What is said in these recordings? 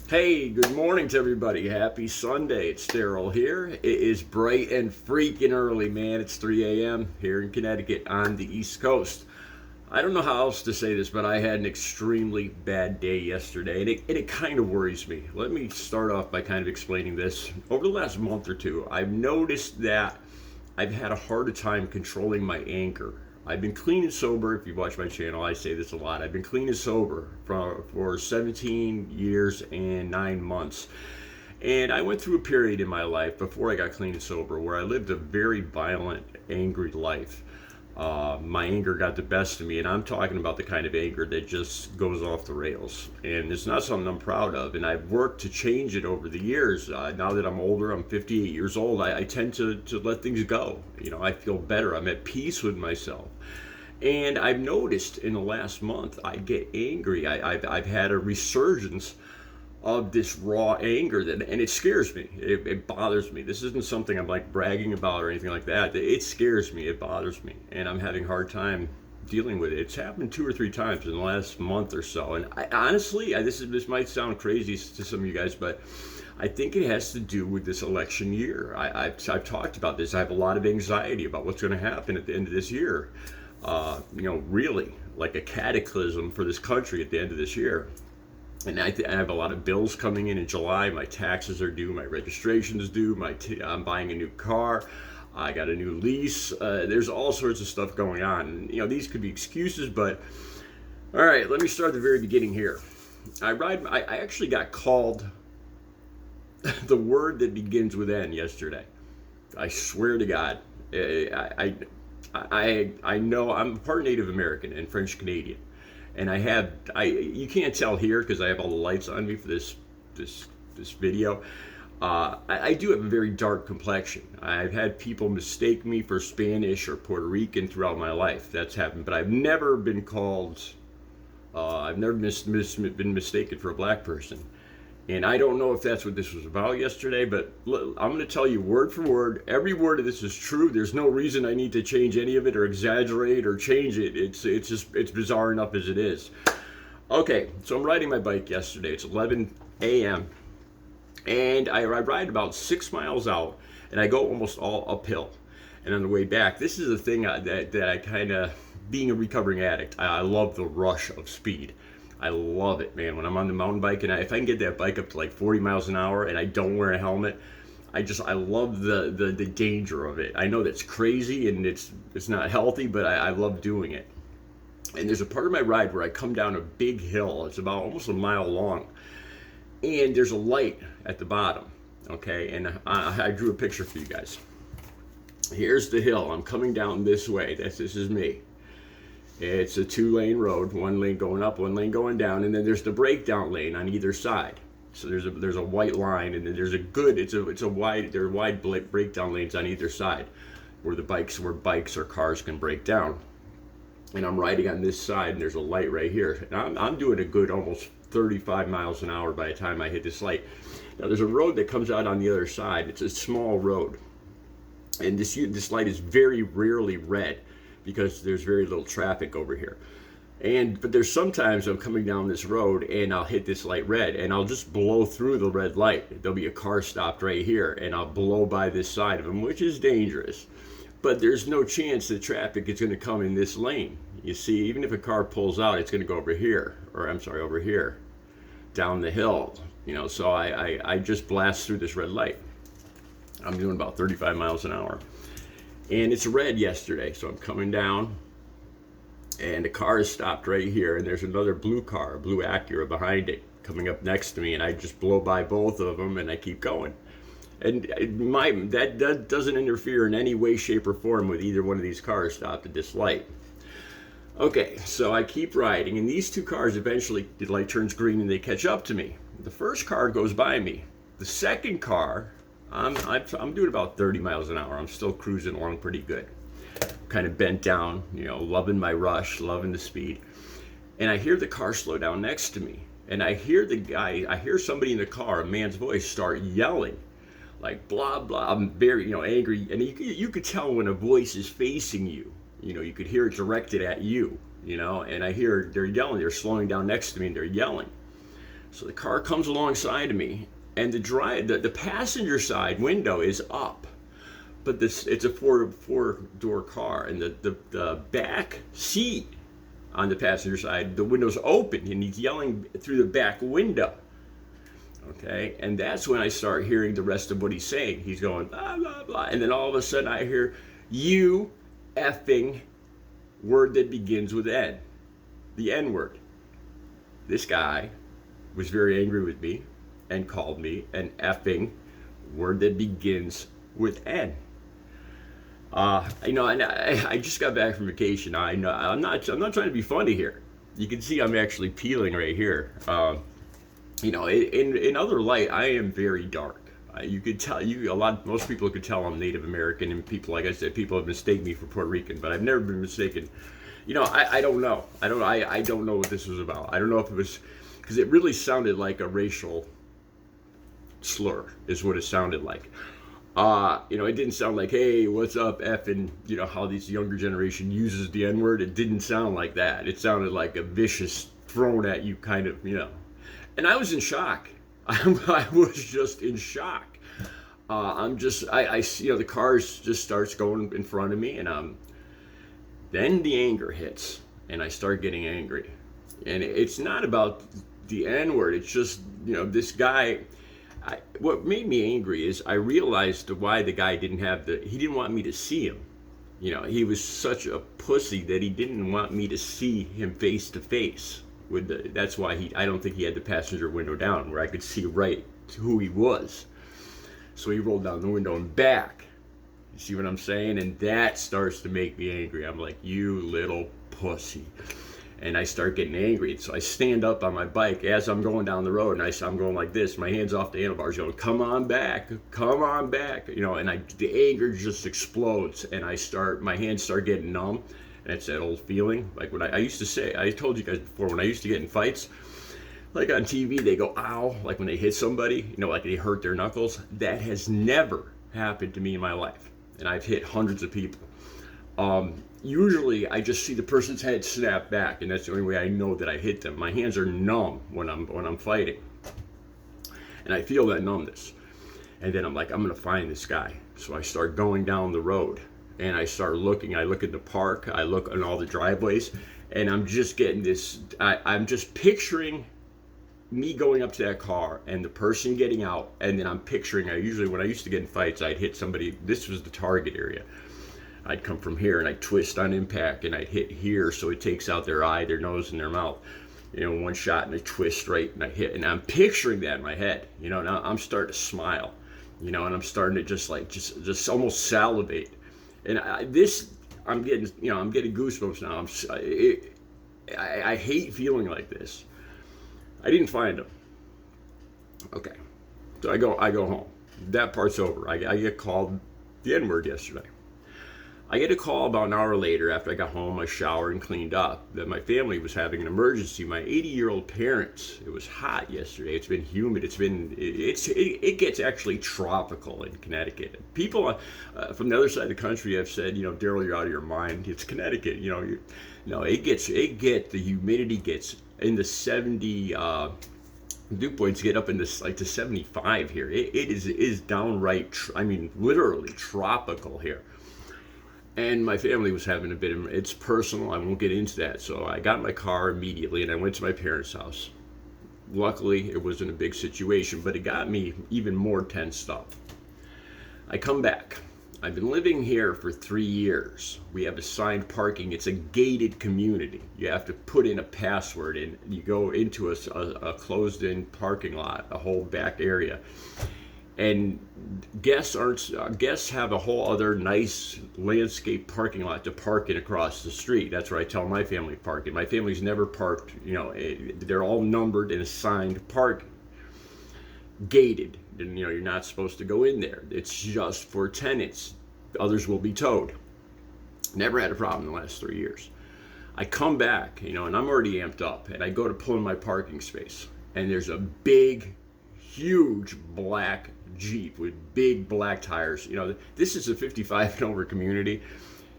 Hey, good morning to everybody. Happy Sunday. It's Daryl here. It is bright and freaking early, man. It's 3 a.m. here in Connecticut on the East Coast. I don't know how else to say this, but I had an extremely bad day yesterday, and it kind of worries me. Let me start off by kind of explaining this. Over the last month or two, I've noticed that I've had a harder time controlling my anger. I've been clean and sober. If you watch my channel, I say this a lot. I've been clean and sober for 17 years and 9 months. And I went through a period in my life before I got clean and sober where I lived a very violent, angry life. My anger got the best of me, and I'm talking about the kind of anger that just goes off the rails. And it's not something I'm proud of, and I've worked to change it over the years. Now that I'm older, I'm 58 years old, I tend to let things go. I feel better. I'm at peace with myself. And I've noticed in the last month, I get angry. I've had a resurgence of this raw anger and it scares me. It bothers me. This isn't something I'm like bragging about or anything like that. It scares me. It bothers me, and I'm having a hard time dealing with it. It's happened 2 or 3 times in the last month or so. And honestly, this might sound crazy to some of you guys, but I think it has to do with this election year. I've talked about this. I have a lot of anxiety about what's going to happen at the end of this year. Really like a cataclysm for this country at the end of this year. And I have a lot of bills coming in July. My taxes are due. My registration is due. I'm buying a new car. I got a new lease. There's all sorts of stuff going on. These could be excuses, but all right, let me start at the very beginning here. I actually got called the word that begins with N yesterday. I swear to God. I know I'm part Native American and French Canadian. And you can't tell here because I have all the lights on me for this video. I do have a very dark complexion. I've had people mistake me for Spanish or Puerto Rican throughout my life. That's happened, but I've never been called. I've never been mistaken for a black person. And I don't know if that's what this was about yesterday, but I'm going to tell you word for word. Every word of this is true. There's no reason I need to change any of it or exaggerate or change it. It's bizarre enough as it is. Okay, so I'm riding my bike yesterday. It's 11 a.m. And I ride about 6 miles out, and I go almost all uphill. And on the way back, this is the thing that I kind of, being a recovering addict, I love the rush of speed. I love it, man. When I'm on the mountain bike, and if I can get that bike up to like 40 miles an hour and I don't wear a helmet, I love the danger of it. I know that's crazy and it's not healthy, but I love doing it. And there's a part of my ride where I come down a big hill. It's about almost a mile long. And there's a light at the bottom, okay? And I drew a picture for you guys. Here's the hill. I'm coming down this way. This is me. It's a 2-lane road, 1 lane going up, 1 lane going down, and then there's the breakdown lane on either side. So there's a white line, and then there are wide breakdown lanes on either side, where bikes or cars can break down. And I'm riding on this side, and there's a light right here. And I'm doing a good almost 35 miles an hour by the time I hit this light. Now there's a road that comes out on the other side. It's a small road, and this light is very rarely red, because there's very little traffic over here. But there's sometimes I'm coming down this road and I'll hit this light red and I'll just blow through the red light. There'll be a car stopped right here and I'll blow by this side of them, which is dangerous. But there's no chance that traffic is going to come in this lane. You see, even if a car pulls out, it's going to go over here, over here, down the hill. So I just blast through this red light. I'm doing about 35 miles an hour. And it's red yesterday, so I'm coming down, and the car is stopped right here, and there's another blue car, a blue Acura behind it, coming up next to me, and I just blow by both of them, and I keep going. And that doesn't interfere in any way, shape, or form with either one of these cars stopped at this light. Okay, so I keep riding, and these 2 cars eventually, the light turns green, and they catch up to me. The first car goes by me. The second car, I'm doing about 30 miles an hour. I'm still cruising along pretty good. Kind of bent down, loving my rush, loving the speed. And I hear the car slow down next to me. And I hear somebody in the car, a man's voice, start yelling. Like, blah, blah. I'm very, angry. And you could tell when a voice is facing you. You could hear it directed at you, And I hear they're yelling. They're slowing down next to me and they're yelling. So the car comes alongside of me, and the passenger side window is up, but it's a four door car, and the back seat on the passenger side, the window's open, and he's yelling through the back window. Okay, and that's when I start hearing the rest of what he's saying. He's going blah blah blah, and then all of a sudden I hear you effing word that begins with N, the N word. This guy was very angry with me and called me an effing word that begins with N. And I just got back from vacation. I know I'm not trying to be funny here. You can see I'm actually peeling right here. In other light, I am very dark. You could tell most people could tell I'm Native American, and people, like I said, people have mistaken me for Puerto Rican, but I've never been mistaken. I don't know. I don't know what this was about. I don't know if it was because it really sounded like a racial slur, is what it sounded like. It didn't sound like, hey, what's up, effing, how this younger generation uses the N-word. It didn't sound like that. It sounded like a vicious, thrown at you kind of, And I was in shock. I was just in shock. I see, the car just starts going in front of me, and then the anger hits, and I start getting angry. And it's not about the N-word. It's just, this guy. What made me angry is I realized why the guy he didn't want me to see him. He was such a pussy that he didn't want me to see him face to face. That's why I don't think he had the passenger window down where I could see right who he was. So he rolled down the window and back. You see what I'm saying? And that starts to make me angry. I'm like, you little pussy. And I start getting angry. So I stand up on my bike as I'm going down the road, and I'm going like this, my hands off the handlebars, going, come on back, and the anger just explodes, and my hands start getting numb, and it's that old feeling, like when I used to say, I told you guys before, when I used to get in fights, like on TV, they go, ow, like when they hit somebody, like they hurt their knuckles. That has never happened to me in my life, and I've hit hundreds of people. Usually I just see the person's head snap back, and that's the only way I know that I hit them. My hands are numb when I'm fighting, and I feel that numbness. And then I'm like, I'm gonna find this guy. So I start going down the road, and I start looking. I look at the park. I look on all the driveways, and I'm just getting this. I'm just picturing me going up to that car and the person getting out, and then I'm picturing. When I used to get in fights, I'd hit somebody. This was the target area. I'd come from here and I'd twist on impact and I'd hit here so it takes out their eye, their nose, and their mouth. One shot and I twist right and I hit. And I'm picturing that in my head. Now I'm starting to smile, and I'm starting to just almost salivate. And I'm getting goosebumps now. I hate feeling like this. I didn't find him. Okay. So I go home. That part's over. I get called the N-word yesterday. I get a call about an hour later after I got home, I showered and cleaned up, that my family was having an emergency. My 80-year-old parents, it was hot yesterday, it's been humid, it gets actually tropical in Connecticut. People from the other side of the country have said, Daryl, you're out of your mind, it's Connecticut, the humidity gets in the 70, dew points get up in this to 75 here. It is downright, literally tropical here. And my family was having it's personal, I won't get into that. So I got in my car immediately and I went to my parents' house. Luckily, it wasn't a big situation, but it got me even more tensed up. I come back. I've been living here for 3 years. We have assigned parking. It's a gated community. You have to put in a password and you go into a closed-in parking lot, a whole back area. And guests have a whole other nice landscape parking lot to park in across the street. That's where I tell my family to park. And my family's never parked, they're all numbered and assigned parking. Gated. And, you're not supposed to go in there. It's just for tenants. Others will be towed. Never had a problem in the last 3 years. I come back, and I'm already amped up. And I go to pull in my parking space. And there's a big, huge black Jeep with big black tires. This is a 55 and over community.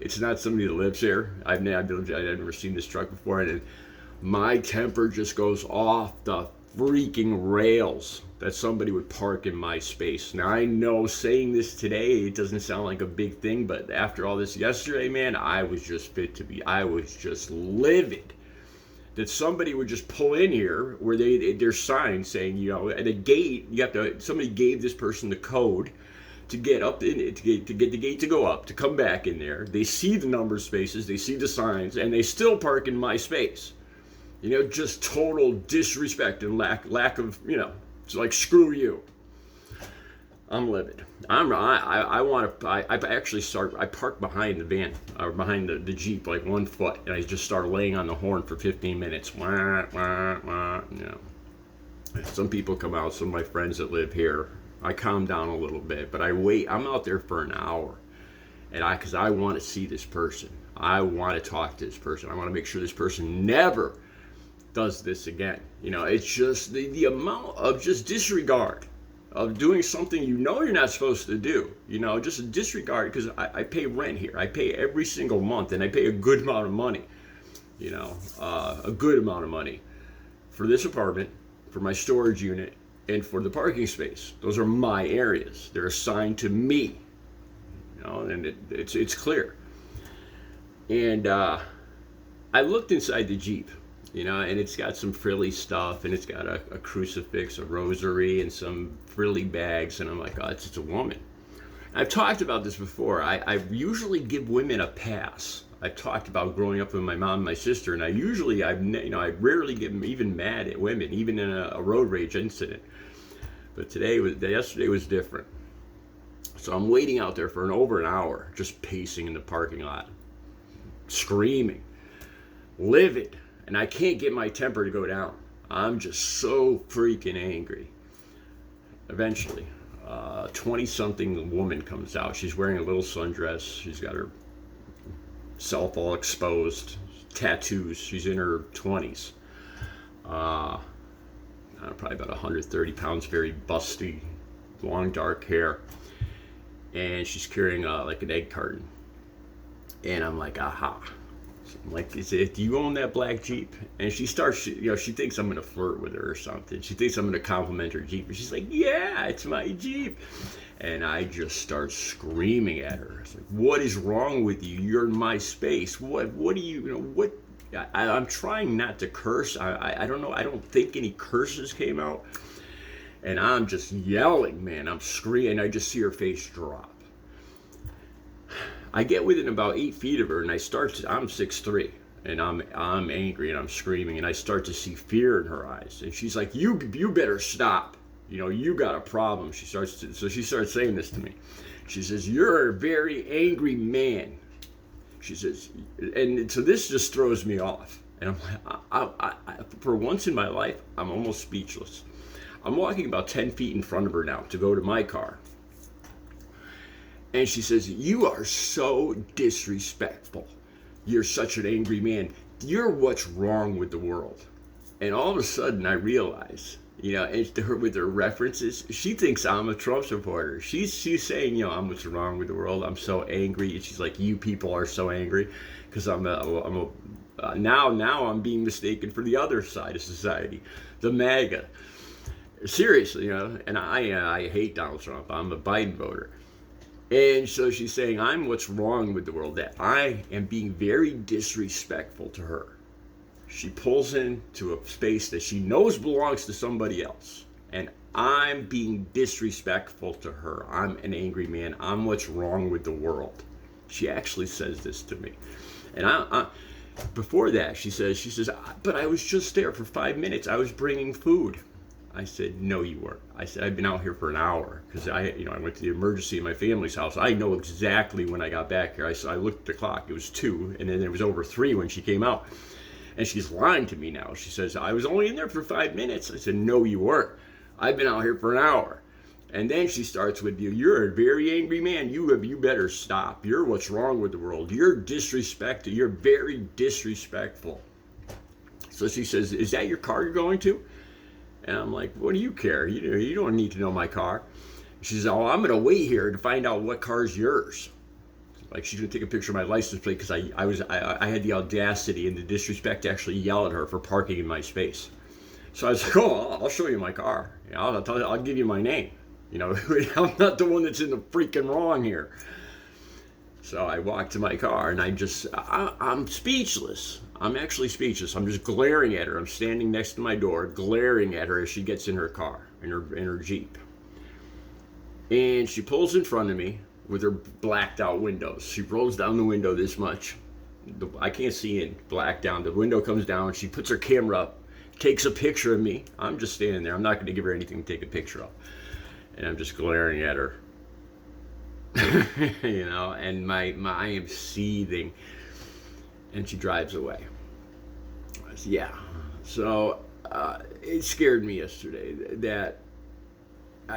It's not somebody that lives here. I've never seen this truck before, and my temper just goes off the freaking rails that somebody would park in my space. Now I know saying this today, it doesn't sound like a big thing, but after all this yesterday, man, I was just livid that somebody would just pull in here where there's signs saying, at a gate, somebody gave this person the code to get up in to get the gate to go up, to come back in there. They see the number of spaces, they see the signs, and they still park in my space. Just total disrespect and lack of, it's like, screw you. I'm livid. I parked behind the van, or behind the Jeep, like 1 foot, and I just started laying on the horn for 15 minutes. Wah, wah, wah, Some people come out, some of my friends that live here, I calm down a little bit, but I'm out there for an hour, because I want to see this person. I want to talk to this person. I want to make sure this person never does this again. It's just the amount of just disregard of doing something you're not supposed to do. Just a disregard, because I pay rent here. I pay every single month, and I pay a good amount of money. A good amount of money for this apartment, for my storage unit, and for the parking space. Those are my areas. They're assigned to me. And it's clear. And I looked inside the Jeep, and it's got some frilly stuff, and it's got a crucifix, a rosary, and some frilly bags, and I'm like, oh, it's a woman. I've talked about this before. I usually give women a pass. I've talked about growing up with my mom and my sister, and I rarely get even mad at women, even in a road rage incident. But yesterday was different. So I'm waiting out there for over an hour, just pacing in the parking lot, screaming, livid, and I can't get my temper to go down. I'm just so freaking angry. Eventually, a 20-something woman comes out. She's wearing a little sundress. She's got her self all exposed, tattoos. She's in her 20s. Probably about 130 pounds, very busty, long dark hair. And she's carrying like an egg carton. And I'm like, aha. So I'm like, do you own that black Jeep? And she starts, she thinks I'm going to flirt with her or something. She thinks I'm going to compliment her Jeep. And she's like, yeah, it's my Jeep. And I just start screaming at her. I was like, what is wrong with you? You're in my space. What do you, I'm trying not to curse. I don't know. I don't think any curses came out. And I'm just yelling, man. I'm screaming. I just see her face drop. I get within about 8 feet of her, and I'm 6'3", and I'm angry, and I'm screaming, and I start to see fear in her eyes. And she's like, you better stop. You got a problem. So she starts saying this to me. She says, you're a very angry man. She says, and so this just throws me off. And I'm like, for once in my life, I'm almost speechless. I'm walking about 10 feet in front of her now to go to my car. And she says, you are so disrespectful. You're such an angry man. You're what's wrong with the world. And all of a sudden I realize, and to her, with her references, she thinks I'm a Trump supporter. She's saying, I'm what's wrong with the world. I'm so angry. And she's like, you people are so angry because now I'm being mistaken for the other side of society, the MAGA. Seriously, and I hate Donald Trump. I'm a Biden voter. And so she's saying, I'm what's wrong with the world, that I am being very disrespectful to her. She pulls into a space that she knows belongs to somebody else. And I'm being disrespectful to her. I'm an angry man. I'm what's wrong with the world. She actually says this to me. And before that, she says, but I was just there for 5 minutes. I was bringing food. I said, no, you weren't. I said, I've been out here for an hour because I went to the emergency in my family's house. I know exactly when I got back here. I looked at the clock. It was 2, and then it was over 3 when she came out. And she's lying to me now. She says, I was only in there for 5 minutes. I said, no, you weren't. I've been out here for an hour. And then she starts with, you're a very angry man. You better stop. You're what's wrong with the world. You're disrespected. You're very disrespectful. So she says, is that your car you're going to? And I'm like, what do you care? You don't need to know my car. She says, oh, I'm going to wait here to find out what car is yours. Like, she's going to take a picture of my license plate because I had the audacity and the disrespect to actually yell at her for parking in my space. So I was like, oh, I'll show you my car. You know, I'll give you my name. You know, I'm not the one that's in the freaking wrong here. So I walked to my car and I'm speechless. I'm actually speechless. I'm just glaring at her. I'm standing next to my door, glaring at her as she gets in her car, in her Jeep. And she pulls in front of me with her blacked out windows. She rolls down the window this much. I can't see it, black down. The window comes down. She puts her camera up, takes a picture of me. I'm just standing there. I'm not going to give her anything to take a picture of. And I'm just glaring at her. You know, and I am seething. And she drives away. I said, yeah. So it scared me yesterday that,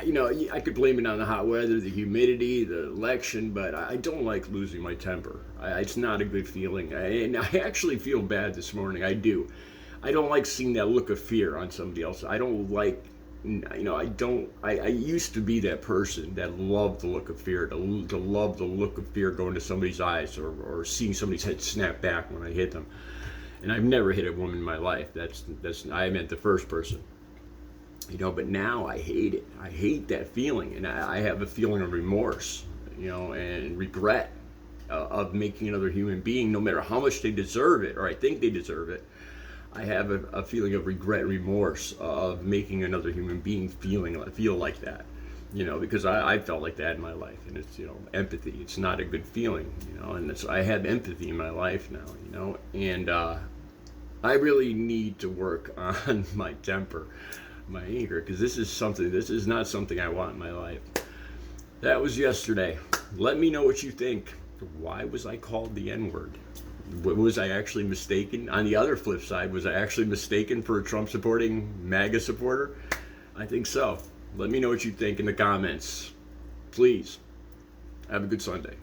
you know, I could blame it on the hot weather, the humidity, the election, but I don't like losing my temper. It's not a good feeling. And I actually feel bad this morning. I do. I don't like seeing that look of fear on somebody else. I don't like, you know, I used to be that person that loved the look of fear, to love the look of fear going to somebody's eyes, or seeing somebody's head snap back when I hit them. And I've never hit a woman in my life. I meant the first person. You know, but now I hate it. I hate that feeling, and I have a feeling of remorse, you know, and regret of making another human being, no matter how much they deserve it, or I think they deserve it. I have a feeling of regret, remorse of making another human being feel like that, you know, because I felt like that in my life, and it's, you know, empathy. It's not a good feeling, you know, and I have empathy in my life now, you know, and I really need to work on my temper, my anger, because this is not something I want in my life. That was yesterday. Let me know what you think. Why was I called the N-word? Was I actually mistaken? On the other flip side, was I actually mistaken for a Trump supporting MAGA supporter? I think so. Let me know what you think in the comments. Please. Have a good Sunday.